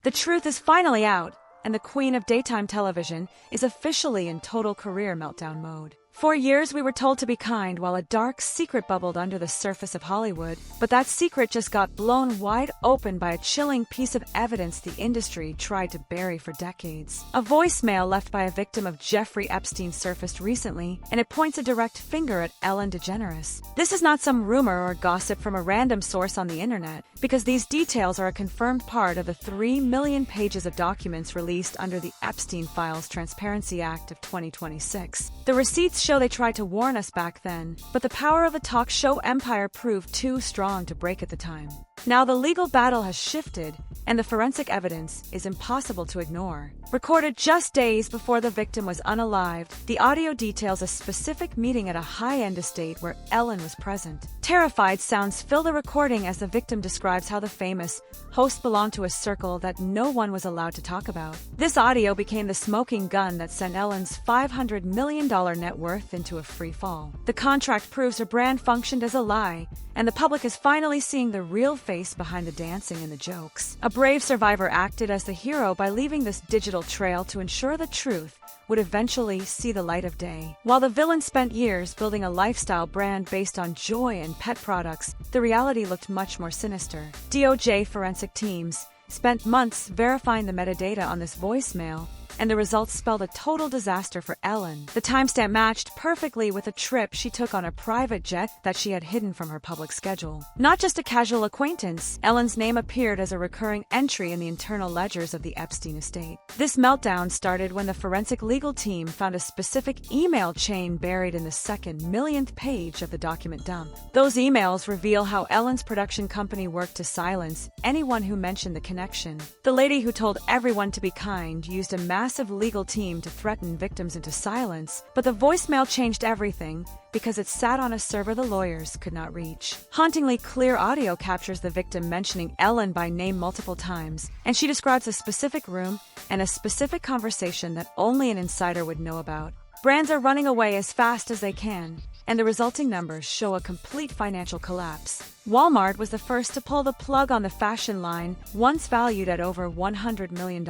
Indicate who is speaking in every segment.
Speaker 1: The truth is finally out, and the queen of daytime television is officially in total career meltdown mode. For years, we were told to be kind while a dark secret bubbled under the surface of Hollywood, but that secret just got blown wide open by a chilling piece of evidence the industry tried to bury for decades. A voicemail left by a victim of Jeffrey Epstein surfaced recently, and it points a direct finger at Ellen DeGeneres. This is not some rumor or gossip from a random source on the internet, because these details are a confirmed part of the 3 million pages of documents released under the Epstein Files Transparency Act of 2026. The receipts show they tried to warn us back then, but the power of the talk show empire proved too strong to break at the time. Now the legal battle has shifted, and the forensic evidence is impossible to ignore. Recorded just days before the victim was unalived, the audio details a specific meeting at a high-end estate where Ellen was present. Terrified sounds fill the recording as the victim describes how the famous host belonged to a circle that no one was allowed to talk about. This audio became the smoking gun that sent Ellen's $500 million net worth into a free fall. The contract proves her brand functioned as a lie, and the public is finally seeing the real face behind the dancing and the jokes. A brave survivor acted as the hero by leaving this digital trail to ensure the truth would eventually see the light of day. While the villain spent years building a lifestyle brand based on joy and pet products, the reality looked much more sinister. DOJ forensic teams spent months verifying the metadata on this voicemail, and the results spelled a total disaster for Ellen. The timestamp matched perfectly with a trip she took on a private jet that she had hidden from her public schedule. Not just a casual acquaintance, Ellen's name appeared as a recurring entry in the internal ledgers of the Epstein estate. This meltdown started when the forensic legal team found a specific email chain buried in the second millionth page of the document dump. Those emails reveal how Ellen's production company worked to silence anyone who mentioned the connection. The lady who told everyone to be kind used a massive legal team to threaten victims into silence, but the voicemail changed everything because it sat on a server the lawyers could not reach. Hauntingly clear audio captures the victim mentioning Ellen by name multiple times, and she describes a specific room and a specific conversation that only an insider would know about. Brands are running away as fast as they can, and the resulting numbers show a complete financial collapse. Walmart was the first to pull the plug on the fashion line, once valued at over $100 million,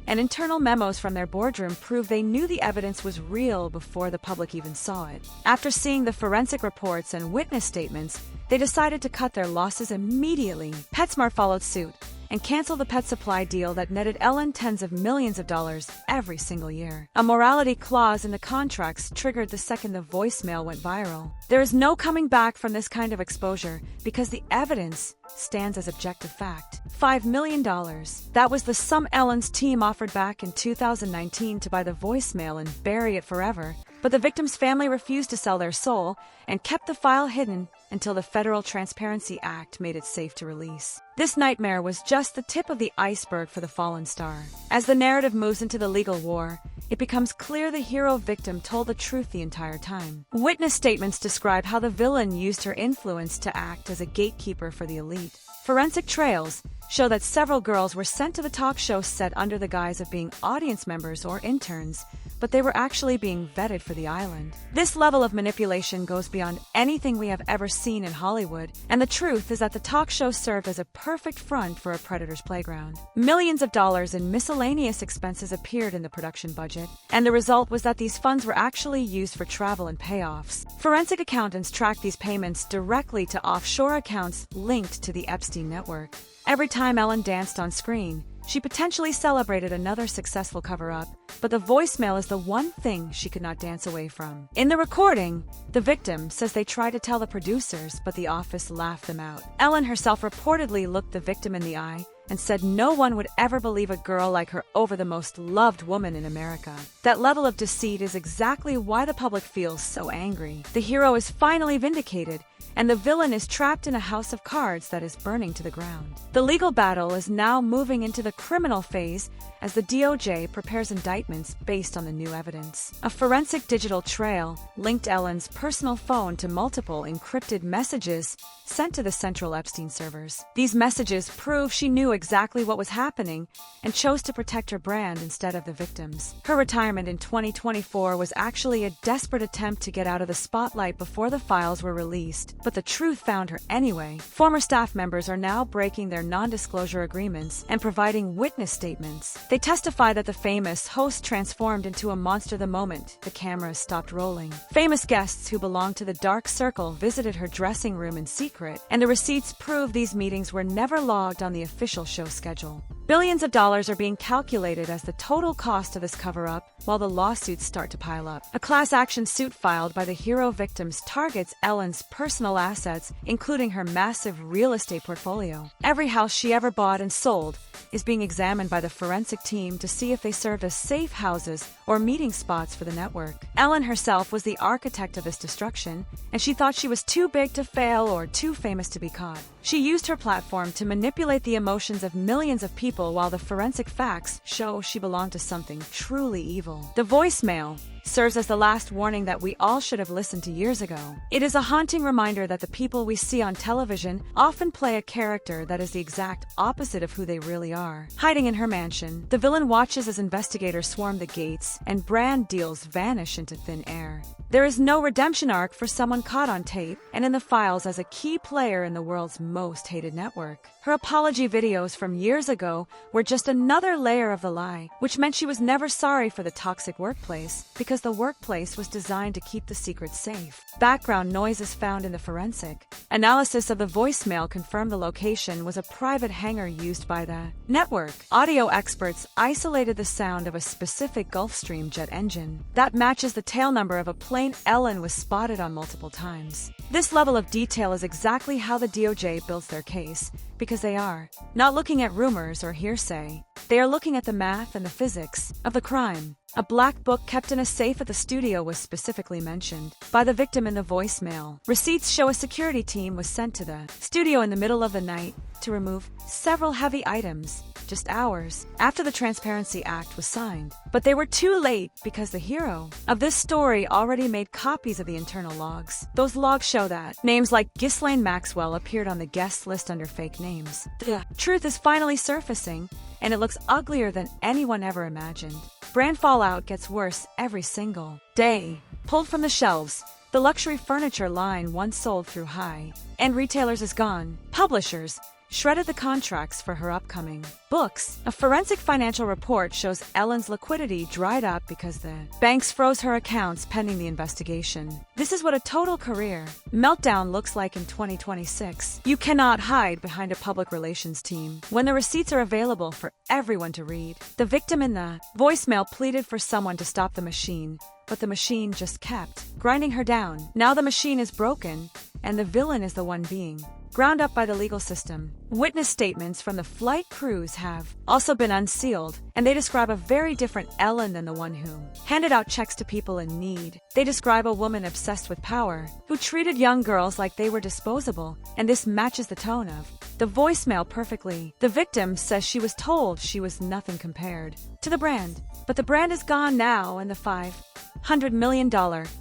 Speaker 1: and internal memos from their boardroom prove they knew the evidence was real before the public even saw it. After seeing the forensic reports and witness statements, they decided to cut their losses immediately. PetSmart followed suit and canceled the pet supply deal that netted Ellen tens of millions of dollars every single year. A morality clause in the contracts triggered the second the voicemail went viral. There is no coming back from this kind of exposure because the evidence stands as objective fact. $5 million. That was the sum Ellen's team offered back in 2019 to buy the voicemail and bury it forever. But the victim's family refused to sell their soul and kept the file hidden until the Federal Transparency Act made it safe to release. This nightmare was just the tip of the iceberg for the fallen star. As the narrative moves into the legal war, it becomes clear the hero victim told the truth the entire time. Witness statements describe how the villain used her influence to act as a gatekeeper for the elite. Forensic trails show that several girls were sent to the talk show set under the guise of being audience members or interns, but they were actually being vetted for the island. This level of manipulation goes beyond anything we have ever seen in Hollywood, and the truth is that the talk show served as a perfect front for a predator's playground. Millions of dollars in miscellaneous expenses appeared in the production budget, and the result was that these funds were actually used for travel and payoffs. Forensic accountants tracked these payments directly to offshore accounts linked to the Epstein network. Every time Ellen danced on screen, she potentially celebrated another successful cover-up, but the voicemail is the one thing she could not dance away from. In the recording, the victim says they tried to tell the producers, but the office laughed them out. Ellen herself reportedly looked the victim in the eye and said no one would ever believe a girl like her over the most loved woman in America. That level of deceit is exactly why the public feels so angry. The hero is finally vindicated, and the villain is trapped in a house of cards that is burning to the ground. The legal battle is now moving into the criminal phase as the DOJ prepares indictments based on the new evidence. A forensic digital trail linked Ellen's personal phone to multiple encrypted messages sent to the central Epstein servers. These messages prove she knew exactly what was happening and chose to protect her brand instead of the victims. Her retirement in 2024 was actually a desperate attempt to get out of the spotlight before the files were released, but the truth found her anyway. Former staff members are now breaking their non-disclosure agreements and providing witness statements. They testify that the famous host transformed into a monster the moment the cameras stopped rolling. Famous guests who belonged to the dark circle visited her dressing room in secret, and the receipts prove these meetings were never logged on the official show schedule. Billions of dollars are being calculated as the total cost of this cover-up, while the lawsuits start to pile up. A class action suit filed by the hero victims targets Ellen's personal assets, including her massive real estate portfolio. Every house she ever bought and sold is being examined by the forensic team to see if they served as safe houses or meeting spots for the network. Ellen herself was the architect of this destruction, and she thought she was too big to fail or too famous to be caught. She used her platform to manipulate the emotions of millions of people, while the forensic facts show she belonged to something truly evil. The voicemail serves as the last warning that we all should have listened to years ago. It is a haunting reminder that the people we see on television often play a character that is the exact opposite of who they really are. Hiding in her mansion, the villain watches as investigators swarm the gates and brand deals vanish into thin air. There is no redemption arc for someone caught on tape and in the files as a key player in the world's most hated network. Her apology videos from years ago were just another layer of the lie, which meant she was never sorry for the toxic workplace, because the workplace was designed to keep the secret safe. Background noise is found in the forensic analysis of the voicemail confirmed the location was a private hangar used by the network. Audio experts isolated the sound of a specific Gulfstream jet engine that matches the tail number of a plane Ellen was spotted on multiple times. This level of detail is exactly how the DOJ builds their case, because they are not looking at rumors or hearsay. They are looking at the math and the physics of the crime. A black book kept in a safe at the studio was specifically mentioned by the victim in the voicemail. Receipts show a security team was sent to the studio in the middle of the night to remove several heavy items, just hours after the Transparency Act was signed. But they were too late because the hero of this story already made copies of the internal logs. Those logs show that names like Ghislaine Maxwell appeared on the guest list under fake names. The truth is finally surfacing, and it looks uglier than anyone ever imagined. Brand fallout gets worse every single day. Pulled from the shelves, the luxury furniture line once sold through high-end retailers is gone. Publishers shredded the contracts for her upcoming books. A forensic financial report shows Ellen's liquidity dried up because the banks froze her accounts pending the investigation. This is what a total career meltdown looks like in 2026. You cannot hide behind a public relations team when the receipts are available for everyone to read. The victim in the voicemail pleaded for someone to stop the machine, but the machine just kept grinding her down. Now the machine is broken, and the villain is the one being ground up by the legal system. Witness statements from the flight crews have also been unsealed, and they describe a very different Ellen than the one who handed out checks to people in need. They describe a woman obsessed with power, who treated young girls like they were disposable, and this matches the tone of the voicemail perfectly. The victim says she was told she was nothing compared to the brand, but the brand is gone now, and the $500 million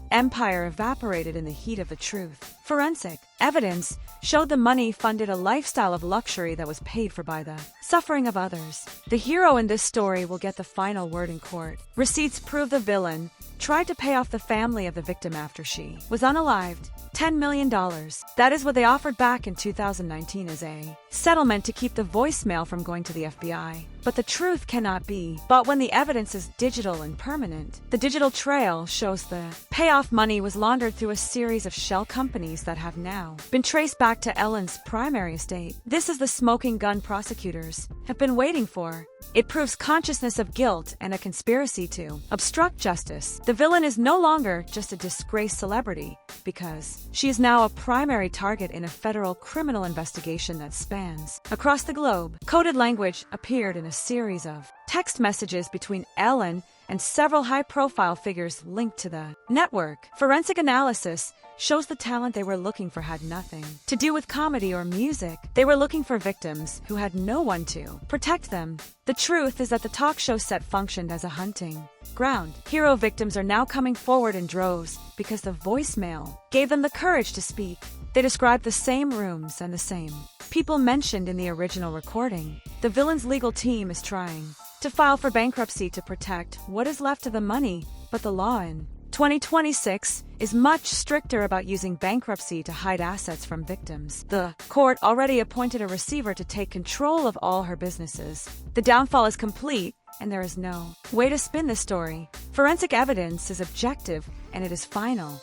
Speaker 1: empire evaporated in the heat of the truth. Forensic evidence showed the money funded a lifestyle of luxury that was paid for by the suffering of others. The hero in this story will get the final word in court. Receipts prove the villain tried to pay off the family of the victim after she was unalived. $10 million. That is what they offered back in 2019 as a settlement to keep the voicemail from going to the FBI. But the truth cannot be bought when the evidence is digital and permanent. The digital trail shows the payoff money was laundered through a series of shell companies that have now been traced back to Ellen's primary estate. This is the smoking gun prosecutors have been waiting for. It proves consciousness of guilt and a conspiracy to obstruct justice. The villain is no longer just a disgraced celebrity, because she is now a primary target in a federal criminal investigation that spans across the globe. Coded language appeared in a series of text messages between Ellen and several high-profile figures linked to the network. Forensic analysis shows the talent they were looking for had nothing to do with comedy or music. They were looking for victims who had no one to protect them. The truth is that the talk show set functioned as a hunting ground. Hero victims are now coming forward in droves because the voicemail gave them the courage to speak. They described the same rooms and the same people mentioned in the original recording. The villain's legal team is trying to file for bankruptcy to protect what is left of the money, but the law in 2026 is much stricter about using bankruptcy to hide assets from victims. The court already appointed a receiver to take control of all her businesses. The downfall is complete, and there is no way to spin this story. Forensic evidence is objective, and it is final.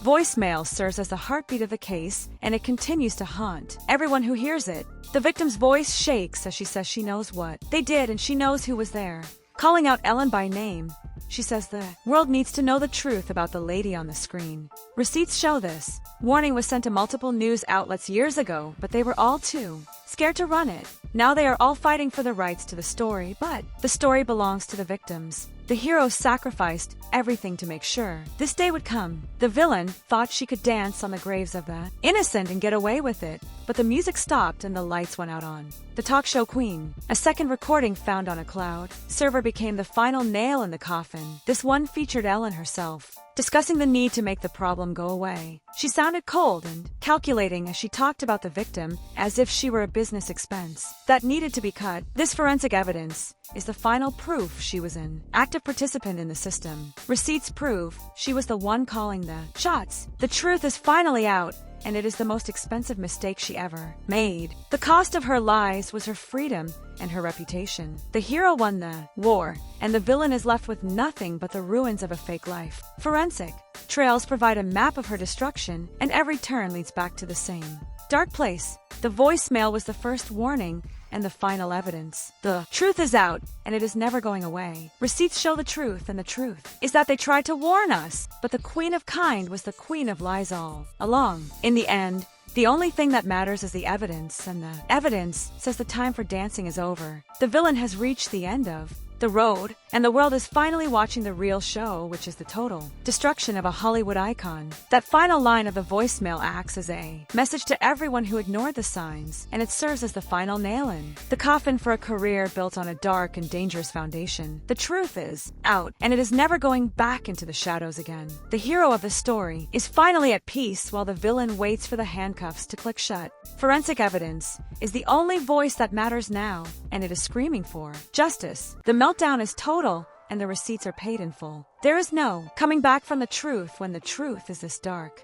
Speaker 1: Voicemail serves as the heartbeat of the case, and it continues to haunt everyone who hears it. The victim's voice shakes as she says she knows what they did and she knows who was there. Calling out Ellen by name, she says the world needs to know the truth about the lady on the screen. Receipts show this. Warning was sent to multiple news outlets years ago, but they were all too scared to run it. Now they are all fighting for the rights to the story, but the story belongs to the victims. The hero sacrificed everything to make sure this day would come. The villain thought she could dance on the graves of the innocent and get away with it, but the music stopped and the lights went out on the talk show queen. A second recording found on a cloud server became the final nail in the coffin. This one featured Ellen herself, discussing the need to make the problem go away. She sounded cold and calculating as she talked about the victim as if she were a business expense that needed to be cut. This forensic evidence is the final proof she was an active participant in the system. Receipts prove she was the one calling the shots. The truth is finally out, and it is the most expensive mistake she ever made. The cost of her lies was her freedom and her reputation. The hero won the war, and the villain is left with nothing but the ruins of a fake life. Forensic trails provide a map of her destruction, and every turn leads back to the same dark place. The voicemail was the first warning and the final evidence. The truth is out, and it is never going away. Receipts show the truth, and the truth is that they tried to warn us, but the Queen of Kind was the Queen of Lies all along. In the end, the only thing that matters is the evidence, and the evidence says the time for dancing is over. The villain has reached the end of the road, and the world is finally watching the real show, which is the total destruction of a Hollywood icon. That final line of the voicemail acts as a message to everyone who ignored the signs, and it serves as the final nail in the coffin for a career built on a dark and dangerous foundation. The truth is out, and it is never going back into the shadows again. The hero of the story is finally at peace while the villain waits for the handcuffs to click shut. Forensic evidence is the only voice that matters now, and it is screaming for justice. The meltdown is total, and the receipts are paid in full. There is no coming back from the truth when the truth is this dark.